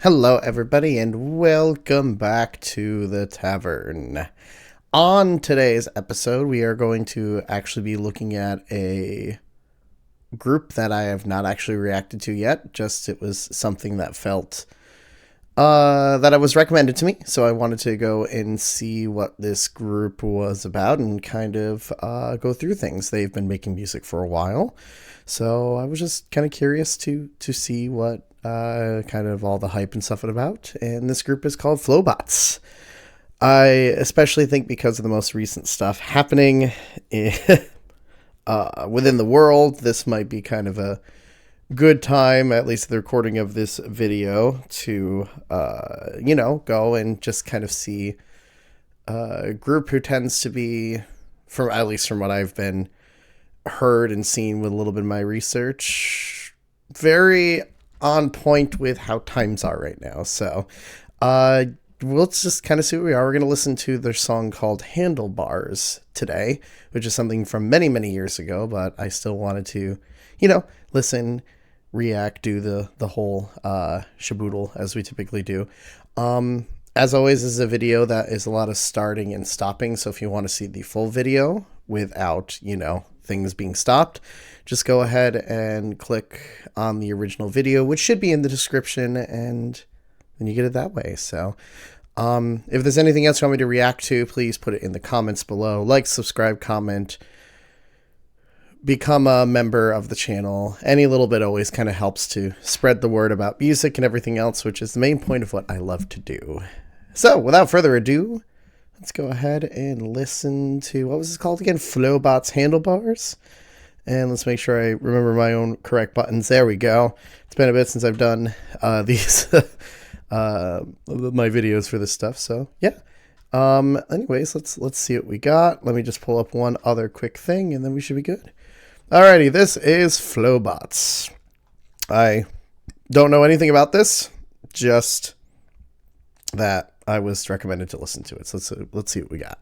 Hello, everybody, and welcome back to the tavern. On today's episode, we are going to actually be looking at a group that I have not actually reacted to yet. Just it was something that felt that it was recommended to me, so I wanted to go and see what this group was about and kind of go through things. They've been making music for a while, so I was just kind of curious to see what kind of all the hype and stuff about. And this group is called Flobots. I especially think because of the most recent stuff happening within the world, this might be kind of a good time, at least the recording of this video, to go and just kind of see a group who tends to be, from at least from what I've been heard and seen with a little bit of my research, very on point with how times are right now. So we'll just kind of see what we are. We're going to listen to their song called Handlebars today, which is something from many, many years ago, but I still wanted to, listen, react, do the whole shaboodle as we typically do. As always, this is a video that is a lot of starting and stopping, so if you want to see the full video without, things being stopped, just go ahead and click on the original video, which should be in the description, and then you get it that way. So if there's anything else you want me to react to, please put it in the comments below. Like, subscribe, comment, become a member of the channel. Any little bit always kind of helps to spread the word about music and everything else, which is the main point of what I love to do. So without further ado, let's go ahead and listen to, what was this called again? Flobots Handlebars. And let's make sure I remember my own correct buttons. There we go. It's been a bit since I've done these my videos for this stuff. So yeah. Anyways, let's see what we got. Let me just pull up one other quick thing, and then we should be good. Alrighty, this is Flobots. I don't know anything about this, just that I was recommended to listen to it. So let's see what we got.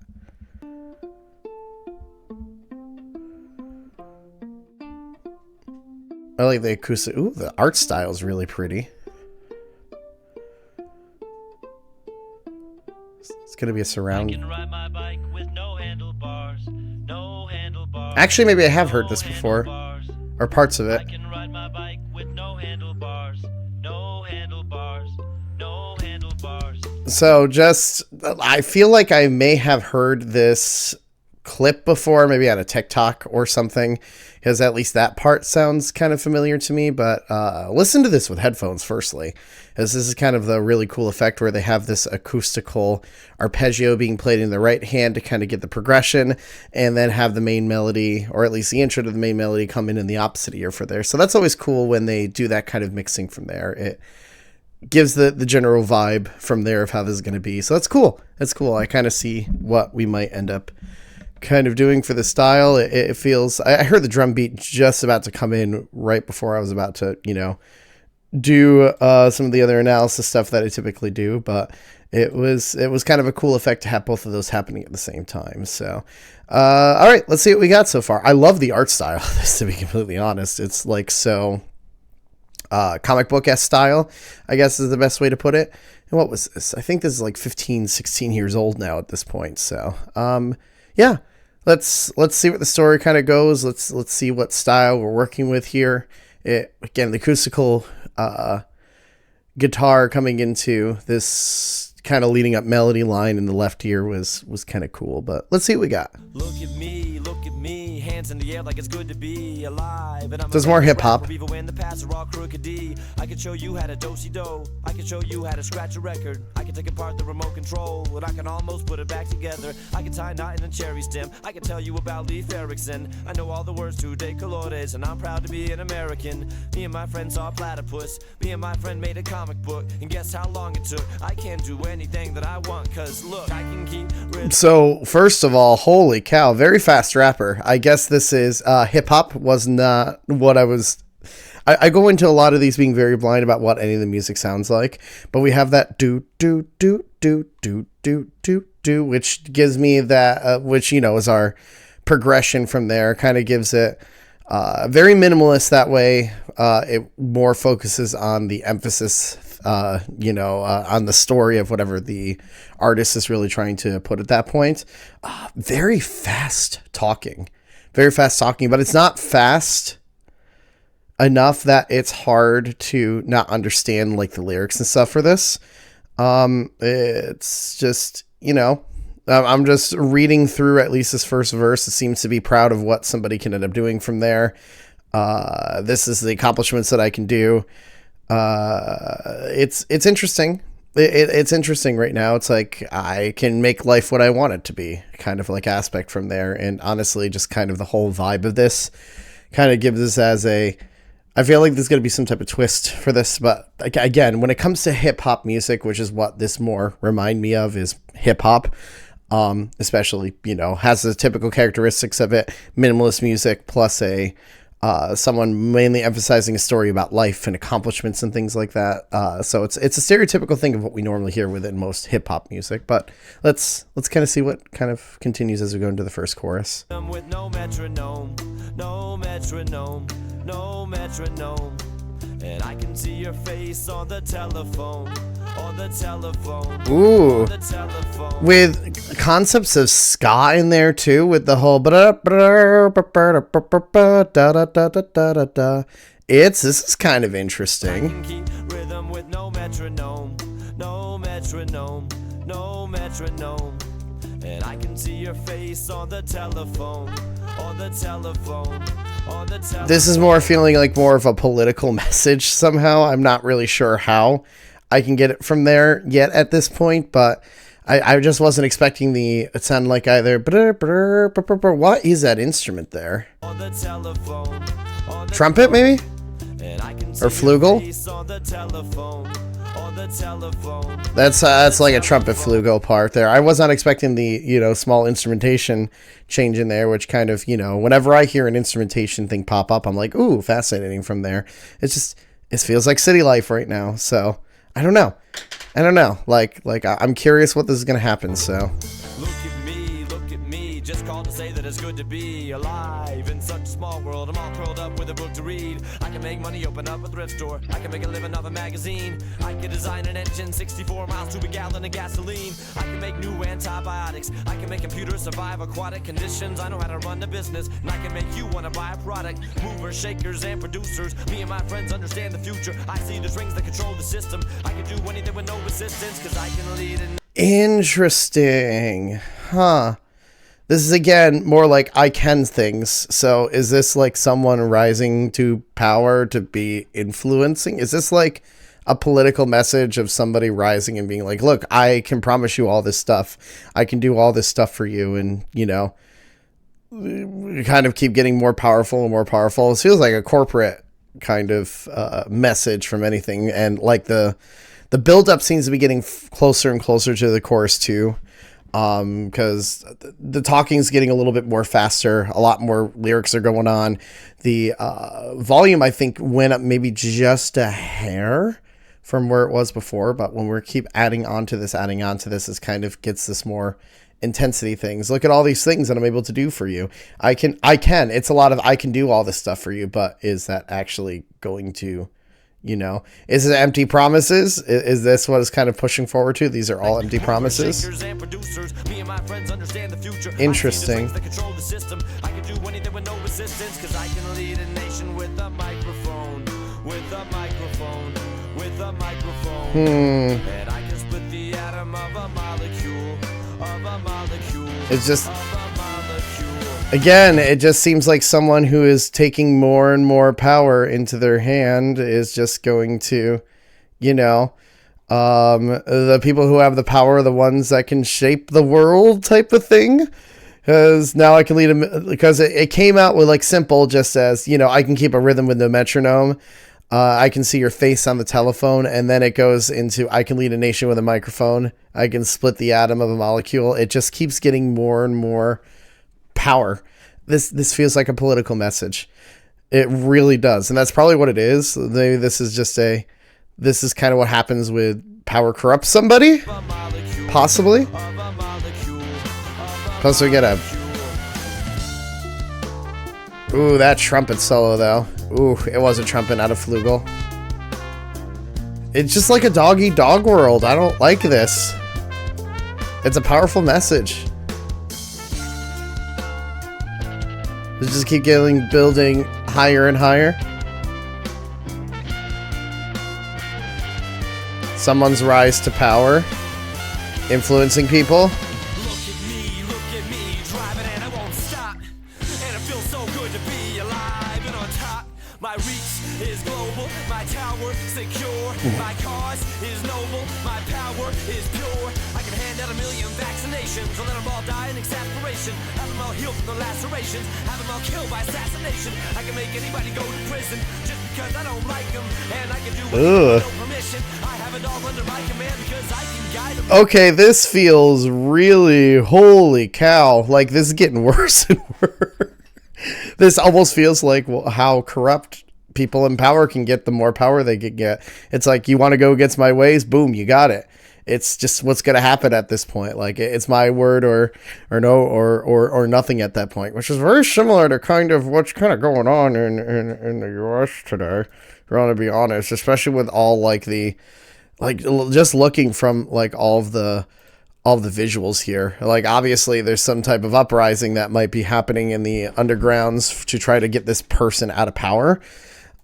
I like the acoustic. Ooh, the art style is really pretty. It's gonna be a surround. Actually, maybe I have heard this before, or parts of it. So just, I feel like I may have heard this clip before, maybe on a TikTok or something, because at least that part sounds kind of familiar to me. But listen to this with headphones firstly, as this is kind of the really cool effect where they have this acoustical arpeggio being played in the right hand to kind of get the progression, and then have the main melody, or at least the intro to the main melody, come in the opposite ear for there. So that's always cool when they do that kind of mixing from there. It gives the general vibe from there of how this is going to be. So that's cool. That's cool. I kind of see what we might end up kind of doing for the style. It feels, I heard the drum beat just about to come in right before I was about to, do some of the other analysis stuff that I typically do, but it was kind of a cool effect to have both of those happening at the same time. So, all right, let's see what we got so far. I love the art style of this, to be completely honest. It's like so comic book-esque style, I guess is the best way to put it. And what was this? I think this is like 15, 16 years old now at this point. So, yeah, let's see what the story kind of goes. Let's see what style we're working with here. Again, the acoustical guitar coming into this kind of leading up melody line in the left ear was kind of cool. But let's see what we got. Look at me, hands in the air like it's good to be alive. And there's more hip hop. Even when the paths are all crooked. I can show you how to do-si-do. I can show you how to scratch a record. I can take apart the remote control, and I can almost put it back together. I can tie a knot in a cherry stem. I can tell you about Leif Erikson. I know all the words to De Colores, and I'm proud to be an American. Me and my friend saw a platypus. Me and my friend made a comic book, and guess how long it took? I can't do anything that I want, cause look, I can keep rid. So first of all, holy cow, very fast rapper. I guess this is hip hop was not what I go into a lot of these being very blind about what any of the music sounds like, but we have that do do do do do do do do, which gives me that which is our progression from there. Kind of gives it very minimalist that way. It more focuses on the emphasis with, on the story of whatever the artist is really trying to put at that point. Very fast talking, but it's not fast enough that it's hard to not understand like the lyrics and stuff for this. It's just, I'm just reading through at least this first verse. It seems to be proud of what somebody can end up doing from there. This is the accomplishments that I can do. It's interesting. It's interesting right now. It's like I can make life what I want it to be, kind of like aspect from there. And honestly, just kind of the whole vibe of this kind of gives this as I feel like there's going to be some type of twist for this. But again, when it comes to hip hop music, which is what this more remind me of, is hip hop. Especially, has the typical characteristics of it, minimalist music plus someone mainly emphasizing a story about life and accomplishments and things like that. So it's a stereotypical thing of what we normally hear within most hip hop music. But let's kind of see what kind of continues as we go into the first chorus. With no metronome, no metronome, no metronome. And I can see your face on the telephone, on the telephone. Ooh, on the telephone. With concepts of ska in there too, with the whole this is kind of interesting. I can keep rhythm with no metronome, no metronome, no metronome. And I can see your face on the telephone, on the telephone, on the telephone. This is more feeling like more of a political message somehow. I'm not really sure how I can get it from there yet at this point, but I just wasn't expecting it sounded like either. What is that instrument there? On the telephone, on the Trumpet, maybe? and I can see Or flugel? your face on the telephone, on the telephone. That's like a trumpet flugel part there. I was not expecting the, small instrumentation change in there, which kind of, whenever I hear an instrumentation thing pop up, I'm like, ooh, fascinating from there. It feels like city life right now. So I don't know. Like I'm curious what this is going to happen. So Look at me, just called to say that it's good to be alive in such a small world. I'm all curled up with a book to read. I can make money, open up a thrift store. I can make a living off a magazine. I can design an engine, 64 miles to a gallon of gasoline. I can make new antibiotics. I can make computers survive aquatic conditions. I know how to run the business, and I can make you want to buy a product. Movers, shakers, and producers. Me and my friends understand the future. I see the strings that control the system. I can do anything with no resistance, cause I can lead an interesting. Huh. This is, again, more like I can things. So is this like someone rising to power to be influencing? Is this like a political message of somebody rising and being like, look, I can promise you all this stuff. I can do all this stuff for you. And, kind of keep getting more powerful and more powerful. It feels like a corporate kind of message from anything. And like the build-up seems to be getting closer and closer to the chorus too. Because the talking's getting a little bit more faster, a lot more lyrics are going on. The volume, I think, went up maybe just a hair from where it was before, but when we keep adding on to this, it kind of gets this more intensity things. Look at all these things that I'm able to do for you. I can, it's a lot of, I can do all this stuff for you, but is that actually going to, is it empty promises? Is this what is kind of pushing forward to? These are all empty promises. Interesting. I can do anything with no resistance, cause I can lead a nation with a microphone, with a microphone, with a microphone. And I can split the atom of a molecule, of a molecule. It's just, again, it just seems like someone who is taking more and more power into their hand is just going to, the people who have the power are the ones that can shape the world type of thing. Because now I can lead them, because it came out with like simple, just as, I can keep a rhythm with no metronome. I can see your face on the telephone. And then it goes into, I can lead a nation with a microphone. I can split the atom of a molecule. It just keeps getting more and more power. This feels like a political message. It really does. And that's probably what it is. Maybe this is just this is kind of what happens with power corrupts somebody. Possibly. Plus we get ooh, that trumpet solo though. Ooh, it was a trumpet, not a flugel. It's just like a dog-eat-dog world. I don't like this. It's a powerful message. Let's just keep building higher and higher. Someone's rise to power. Influencing people. Look at me, driving and I won't stop. And it feels so good to be alive and on top. My reach is global, my tower secure. My cause is noble, my power is pure. I can hand out 1 million vaccinations, or let them all die in exasperation. Have them all healed from the lacerations, have them all killed by assassination. I can make anybody go to prison just because I don't like them. And I can do it with no permission. I have it all under my command because I can guide them. Okay, this feels really, holy cow, like this is getting worse and worse. This almost feels like how corrupt people in power can get the more power they can get. It's like, you want to go against my ways, boom, you got it. It's just what's going to happen at this point. Like, it's my word or no, or nothing at that point, which is very similar to kind of what's kind of going on in the US today. If you want to be honest, especially with all like just looking from like all the visuals here. Like, obviously there's some type of uprising that might be happening in the undergrounds to try to get this person out of power.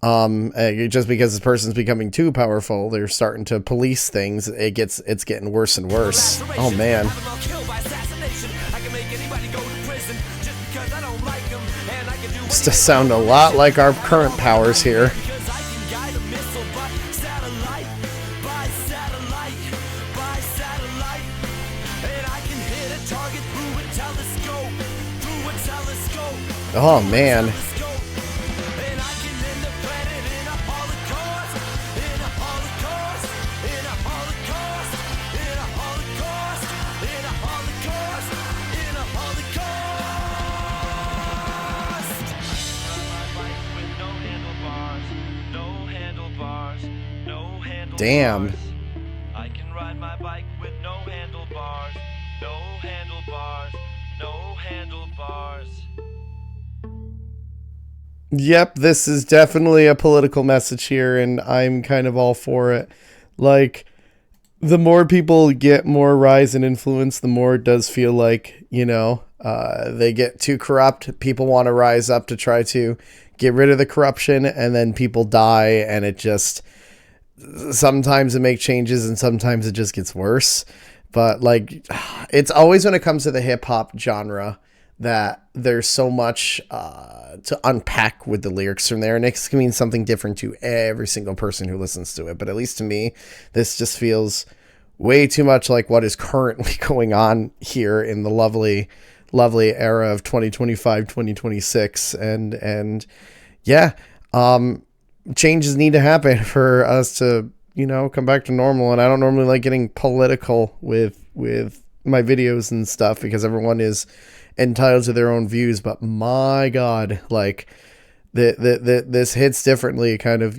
Just because this person's becoming too powerful, they're starting to police things. It's getting worse and worse. Oh man. This does sound a lot like our current powers here. Oh man. Damn. I can ride my bike with no handlebars, no handlebars, no handlebars. Yep, this is definitely a political message here, and I'm kind of all for it. Like, the more people get more rise and influence, the more it does feel like, they get too corrupt. People want to rise up to try to get rid of the corruption, and then people die, and it just... Sometimes it makes changes, and sometimes it just gets worse. But, like, it's always when it comes to the hip-hop genre that there's so much to unpack with the lyrics from there, and it can mean something different to every single person who listens to it. But at least to me, this just feels way too much like what is currently going on here in the lovely era of 2025, 2026. And yeah, changes need to happen for us to, come back to normal. And I don't normally like getting political with my videos and stuff because everyone is entitled to their own views, but my God, like this hits differently, kind of,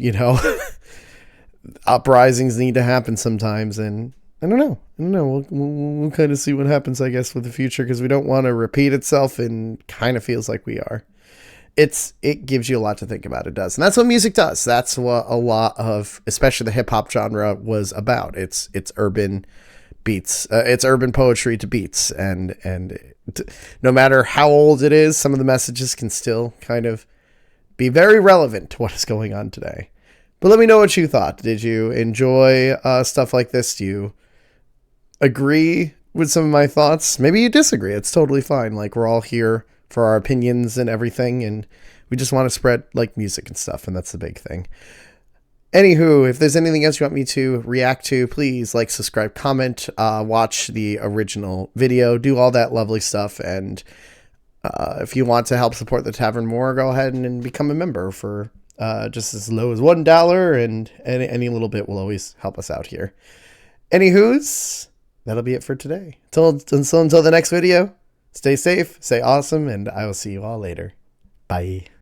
uprisings need to happen sometimes. And I don't know. We'll kind of see what happens, I guess, with the future, because we don't want to repeat itself, and kind of feels like we are. It gives you a lot to think about. It does. And that's what music does. That's what a lot of, especially the hip hop genre, was about. It's urban beats. It's urban poetry to beats. And no matter how old it is, some of the messages can still kind of be very relevant to what is going on today. But let me know what you thought. Did you enjoy stuff like this? Do you agree with some of my thoughts? Maybe you disagree. It's totally fine. Like, we're all here for our opinions and everything, and we just want to spread like music and stuff, and that's the big thing. Anywho, if there's anything else you want me to react to, please like, subscribe, comment, watch the original video, do all that lovely stuff. And if you want to help support the tavern more, go ahead and become a member for just as low as $1, and any little bit will always help us out here. Anywho's, that'll be it for today. Until the next video, stay safe, stay awesome, and I will see you all later. Bye.